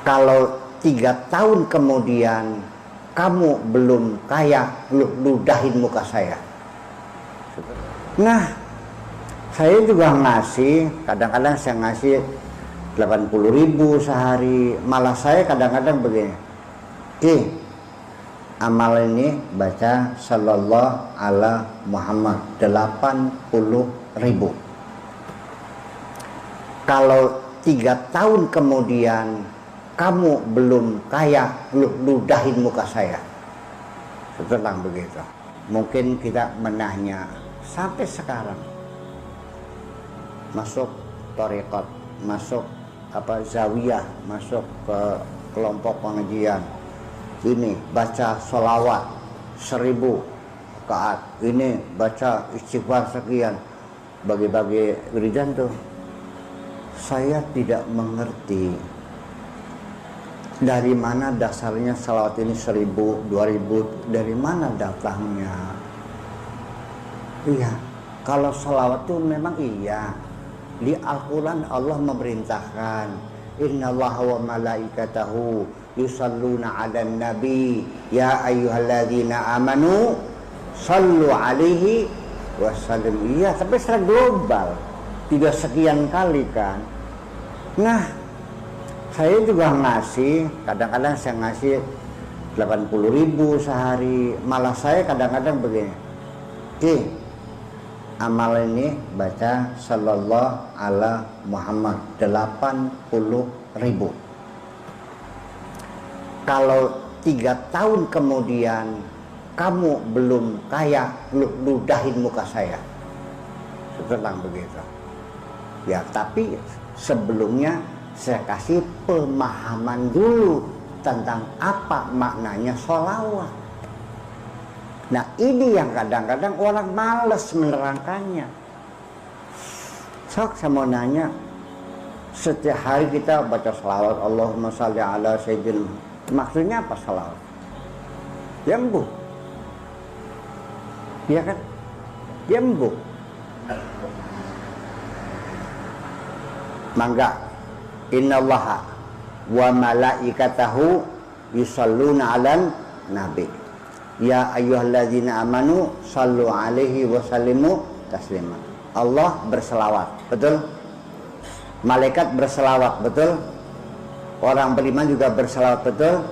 Kalau 3 tahun kemudian kamu belum kaya, ludahin muka saya. Nah, saya juga ngasih, kadang-kadang saya ngasih 80.000 sehari. Malah saya kadang-kadang begini, amal ini baca sallallahu ala Muhammad 80.000. Kalau 3 tahun kemudian kamu belum kaya, ludahin muka saya. Setelah begitu, mungkin kita menahnya sampai sekarang masuk thariqat, masuk zawiyah, masuk ke kelompok pengajian, ini baca sholawat 1000 rakaat, ini baca istighfar sekian, bagi-bagi wiridan tuh. Saya tidak mengerti dari mana dasarnya salawat ini 1000, 2000, dari mana datangnya. Iya, kalau salawat itu memang iya, di Al-Quran Allah memerintahkan, innallaha wa malaikatahu yusalluna 'alan nabi ya ayyuhalladzina amanu sallu alaihi wasallim. Iya, tapi secara global, tidak sekian kali kan. Nah, saya juga ngasih, kadang-kadang saya ngasih 80.000 sehari. Malah saya kadang-kadang begini, amal ini baca sallallahu ala Muhammad 80.000. Kalau 3 tahun kemudian kamu belum kaya, ludahin muka saya. Setelah begitu, ya, tapi sebelumnya saya kasih pemahaman dulu tentang apa maknanya sholawat. Nah, ini yang kadang-kadang orang malas menerangkannya. Saya mau nanya, setiap hari kita baca sholawat Allahumma shalli ala sayyidina, maksudnya apa sholawat? Jembuk, ya kan? Jembuk. Mangga, innallaha wa malaikatahu yusalluna 'alan nabi ya ayyuhalladzina amanu sallu alaihi wa sallimu taslima. Allah berselawat, betul? Malaikat berselawat, betul? Orang beriman juga berselawat, betul?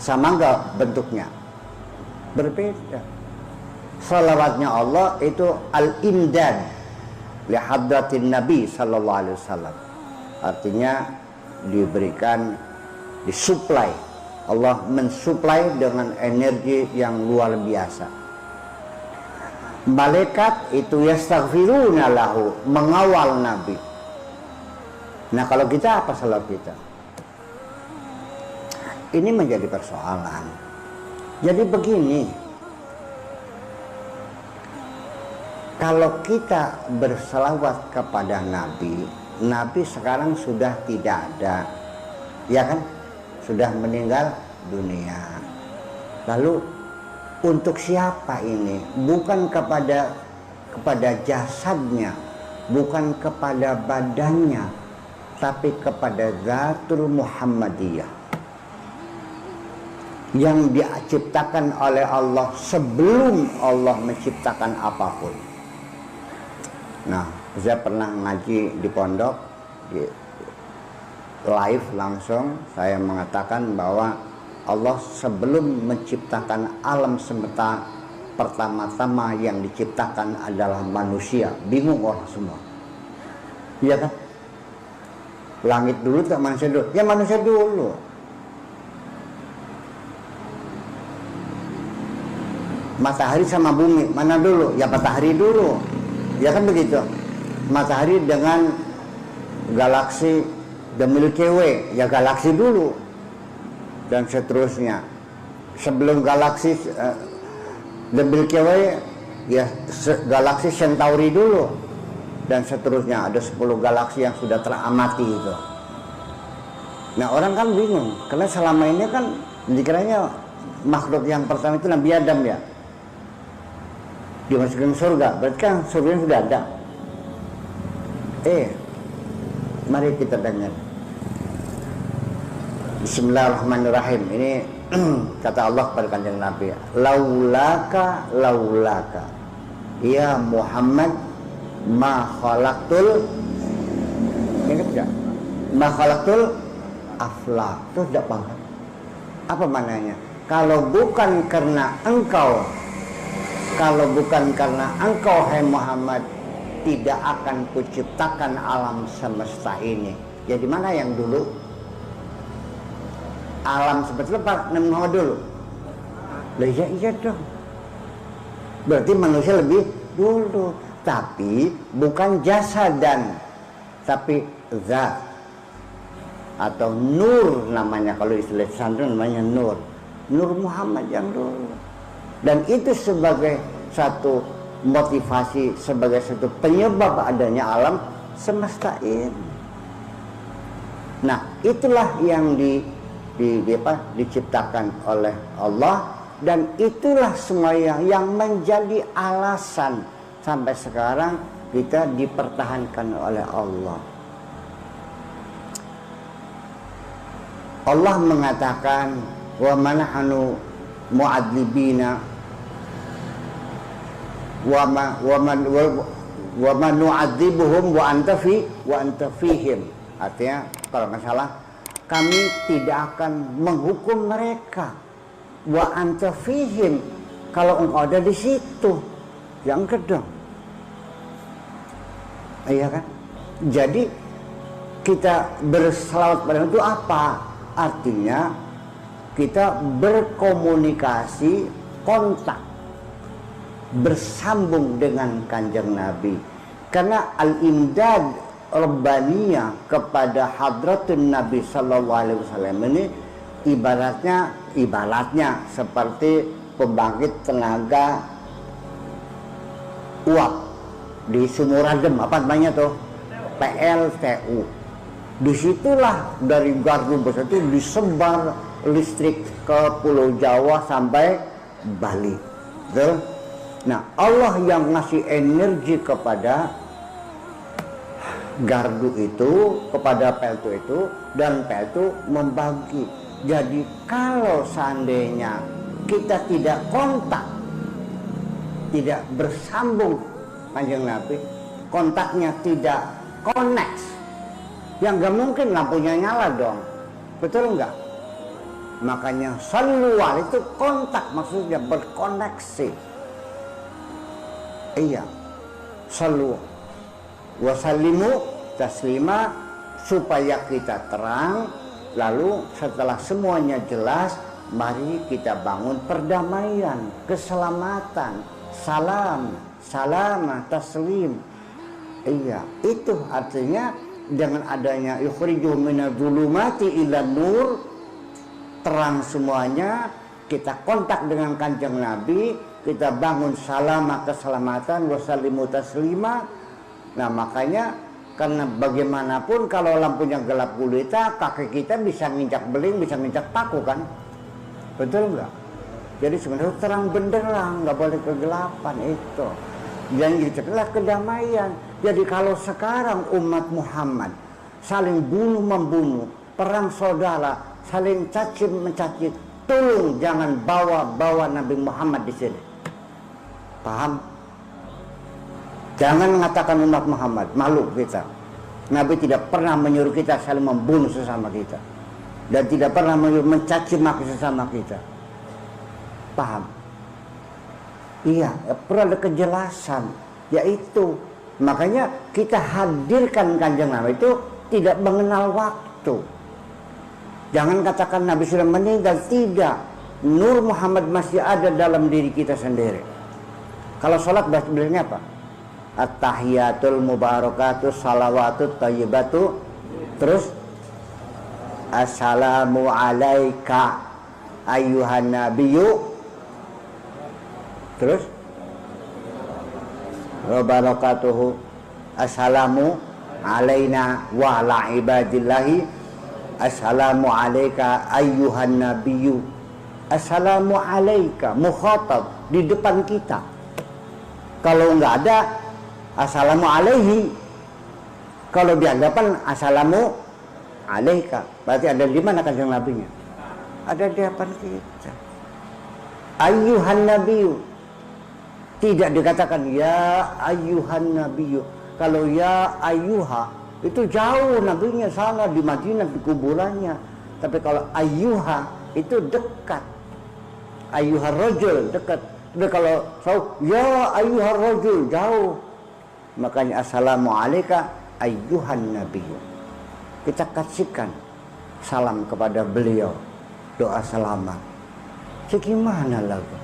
Sama enggak bentuknya? Berbeda. Salawatnya Allah itu al-imdad li hadratin Nabi sallallahu alaihi wasallam. Artinya diberikan, disuplai. Allah mensuplai dengan energi yang luar biasa. Malaikat itu yastaghfiruna lahu, mengawal Nabi. Nah, kalau kita apa salah kita? Ini menjadi persoalan. Jadi begini, kalau kita berselawat kepada Nabi, Nabi sekarang sudah tidak ada, ya kan? Sudah meninggal dunia. Lalu untuk siapa ini? Bukan kepada jasadnya, bukan kepada badannya, tapi kepada Zatul Muhammadiyah yang diciptakan oleh Allah sebelum Allah menciptakan apapun. Nah, saya pernah ngaji di pondok, di live langsung saya mengatakan bahwa Allah sebelum menciptakan alam semesta, pertama-tama yang diciptakan adalah manusia. Bingung orang semua, iya kan? Langit dulu tak manusia dulu? Ya manusia dulu. Matahari sama bumi mana dulu? Ya matahari dulu, ya kan begitu. Matahari dengan galaksi The Milky Way, ya galaksi dulu, dan seterusnya. Sebelum galaksi The Milky Way, ya galaksi Centauri dulu, dan seterusnya. Ada 10 galaksi yang sudah teramati itu. Nah, orang kan bingung, karena selama ini kan dikiranya makhluk yang pertama itu Nabi Adam, ya, dimasukin surga, berarti kan surga sudah ada. Mari kita dengar. Bismillahirrahmanirrahim. Ini kata Allah kepada kanjeng Nabi, laulaka ya Muhammad ma khalaqtul, ingat gak? Ma khalaqtul aflak. Itu tidak paham apa maknanya. Kalau bukan karena engkau hai Muhammad, tidak akan kuciptakan alam semesta ini. Jadi mana yang dulu? Alam semesta Pak Nabi Muhammad dulu. Lah iya dong. Berarti manusia lebih dulu, tapi bukan jasadan, tapi zat atau nur namanya. Kalau istilah pesantren namanya nur Muhammad yang dulu. Dan itu sebagai satu motivasi, sebagai satu penyebab adanya alam semesta ini. Nah, itulah yang diciptakan oleh Allah, dan itulah semuanya yang menjadi alasan sampai sekarang kita dipertahankan oleh Allah. Allah mengatakan, wa manahnu mu'adzibina wa ma nu'adzibuhum wa anta fihim. Artinya kalau nggak salah, kami tidak akan menghukum mereka wa anta fihim, kalau engkau ada di situ. Yang kedua, iya kan? Jadi kita berselawat pada itu apa? Artinya kita berkomunikasi, kontak, bersambung dengan kanjeng Nabi. Karena al-imdad Rabbaniyah kepada hadratun Nabi Sallallahu Alaihi Wasallam ini ibaratnya seperti pembangkit tenaga uap di Sumur Adem, apa namanya tuh? PLTU. Disitulah dari gardu besar itu disebar listrik ke Pulau Jawa sampai Bali. Betul? Nah, Allah yang ngasih energi kepada gardu itu, kepada PLTU itu, dan PLTU membagi. Jadi kalau seandainya kita tidak kontak, tidak bersambung kanjeng Nabi, kontaknya tidak connect, yang gak mungkin lampunya nyala dong. Betul enggak? Makanya salual itu kontak, maksudnya berkoneksi. Iya, salu wasalimu taslima, supaya kita terang. Lalu setelah semuanya jelas, mari kita bangun perdamaian, keselamatan, salam, salama, taslim. Iya, itu artinya dengan adanya yukhrijuhum minadh-dhulumati ilan nur, terang semuanya, kita kontak dengan kanjeng Nabi, kita bangun salama, keselamatan, wasallimu taslima. Nah, makanya karena bagaimanapun kalau lampunya gelap gulita, kaki kita bisa nginjak beling, bisa nginjak paku kan? Betul nggak? Jadi sebenarnya terang benderang, nggak boleh kegelapan itu. Dan itulah kedamaian. Jadi kalau sekarang umat Muhammad saling bunuh membunuh, perang saudara, saling caci mencaci, tolong jangan bawa Nabi Muhammad di sini. Paham? Jangan mengatakan umat Muhammad, malu kita. Nabi tidak pernah menyuruh kita saling membunuh sesama kita, dan tidak pernah menyuruh mencaci maki sesama kita. Paham? Iya, perlu ada kejelasan, yaitu makanya kita hadirkan kanjeng Nabi itu tidak mengenal waktu. Jangan katakan Nabi sudah meninggal, tidak. Nur Muhammad masih ada dalam diri kita sendiri. Kalau sholat bahasa bilangnya apa? At-tahiyatul mubarakatus salawatut tayyibatu, terus assalamu alaika ayyuhan nabiyyu, terus wa barakatuhu, assalamu alaina wa ala ibadillahi, assalamu alaika ayyuhan nabiyyu. Assalamu alaika mukhatab di depan kita. Kalau nggak ada assalamu alaihi, kalau di hadapan assalamu alaika. Berarti ada di mana kanjeng nabinya? Ada di hadapan kita. Ayyuhan nabiyyu. Tidak dikatakan ya ayyuhan nabiyyu. Kalau ya ayyuha itu jauh nabinya sana di Madinah di kuburannya. Tapi kalau ayyuha itu dekat. Ayyuhar rajul dekat. Tapi kalau ya ayyuhar rajul jauh. Makanya assalamu alayka ayyuhan nabiyyu. Kita kasihkan salam kepada beliau, doa selamat. Segimana lagu?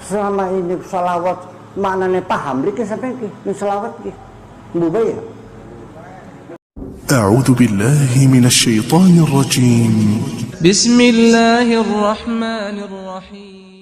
Selama ini salawat maknanya paham dikit sampai ini salawat dikit. Mubaya. أعوذ بالله من الشيطان الرجيم. بسم الله الرحمن الرحيم.